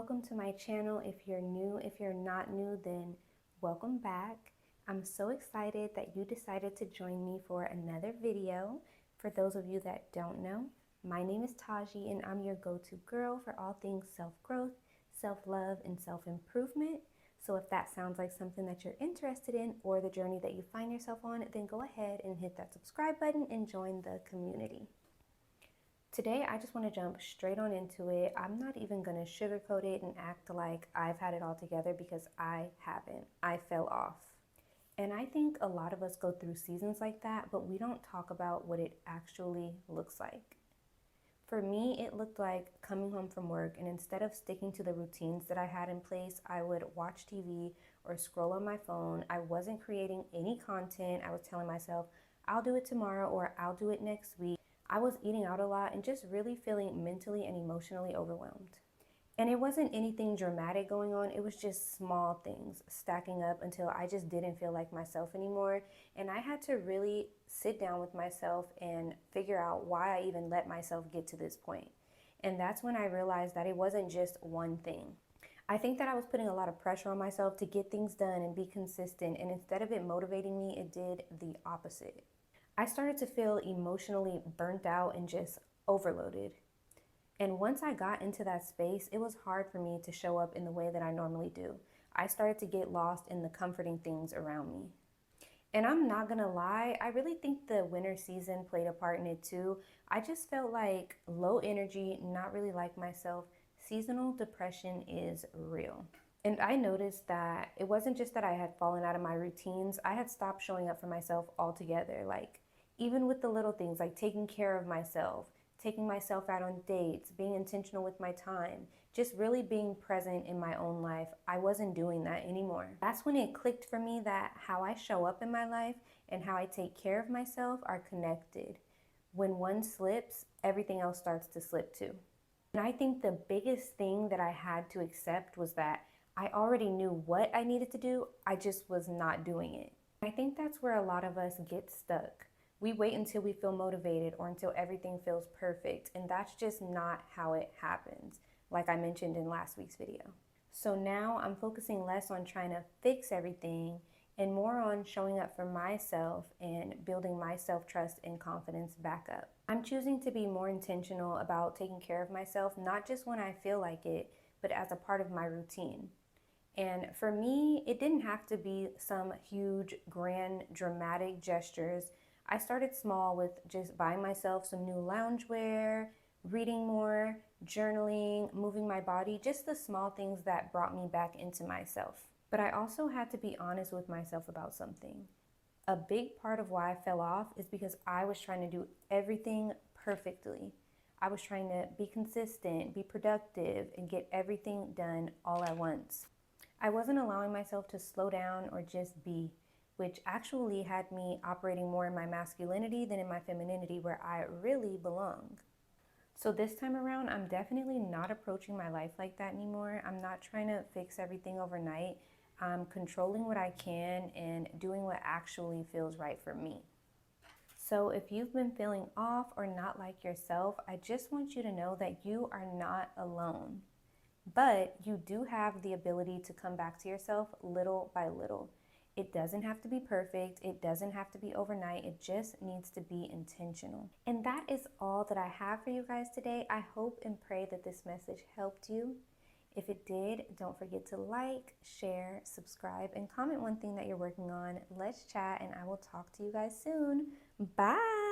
welcome to my channel. If you're new, if you're not new, then welcome back. I'm so excited that you decided to join me for another video. For those of you that don't know, my name is Taji and I'm your go-to girl for all things self-growth, self-love, and self-improvement. So if that sounds like something that you're interested in or the journey that you find yourself on, then go ahead and hit that subscribe button and join the community. Today, I just want to jump straight on into it. I'm not even going to sugarcoat it and act like I've had it all together because I haven't. I fell off. And I think a lot of us go through seasons like that, but we don't talk about what it actually looks like. For me, it looked like coming home from work, and instead of sticking to the routines that I had in place, I would watch TV or scroll on my phone. I wasn't creating any content. I was telling myself, I'll do it tomorrow or I'll do it next week. I was eating out a lot and just really feeling mentally and emotionally overwhelmed. And it wasn't anything dramatic going on, it was just small things stacking up until I just didn't feel like myself anymore. And I had to really sit down with myself and figure out why I even let myself get to this point. And that's when I realized that it wasn't just one thing. I think that I was putting a lot of pressure on myself to get things done and be consistent, and instead of it motivating me, it did the opposite. I started to feel emotionally burnt out and just overloaded. And once I got into that space, it was hard for me to show up in the way that I normally do. I started to get lost in the comforting things around me. And I'm not gonna lie, I really think the winter season played a part in it too. I just felt like low energy, not really like myself. Seasonal depression is real. And I noticed that it wasn't just that I had fallen out of my routines, I had stopped showing up for myself altogether. Like, even with the little things like taking care of myself, taking myself out on dates, being intentional with my time, just really being present in my own life, I wasn't doing that anymore. That's when it clicked for me that how I show up in my life and how I take care of myself are connected. When one slips, everything else starts to slip too. And I think the biggest thing that I had to accept was that I already knew what I needed to do, I just was not doing it. I think that's where a lot of us get stuck. We wait until we feel motivated or until everything feels perfect, and that's just not how it happens, like I mentioned in last week's video. So now I'm focusing less on trying to fix everything and more on showing up for myself and building my self-trust and confidence back up. I'm choosing to be more intentional about taking care of myself, not just when I feel like it, but as a part of my routine. And for me, it didn't have to be some huge, grand, dramatic gestures. I started small with just buying myself some new loungewear, reading more, journaling, moving my body, just the small things that brought me back into myself. But I also had to be honest with myself about something. A big part of why I fell off is because I was trying to do everything perfectly. I was trying to be consistent, be productive, and get everything done all at once. I wasn't allowing myself to slow down or just be, which actually had me operating more in my masculinity than in my femininity, where I really belong. So this time around, I'm definitely not approaching my life like that anymore. I'm not trying to fix everything overnight. I'm controlling what I can and doing what actually feels right for me. So if you've been feeling off or not like yourself, I just want you to know that you are not alone. But you do have the ability to come back to yourself little by little. It doesn't have to be perfect. It doesn't have to be overnight. It just needs to be intentional. And that is all that I have for you guys today. I hope and pray that this message helped you. If it did, don't forget to like, share, subscribe, and comment one thing that you're working on. Let's chat, and I will talk to you guys soon. Bye.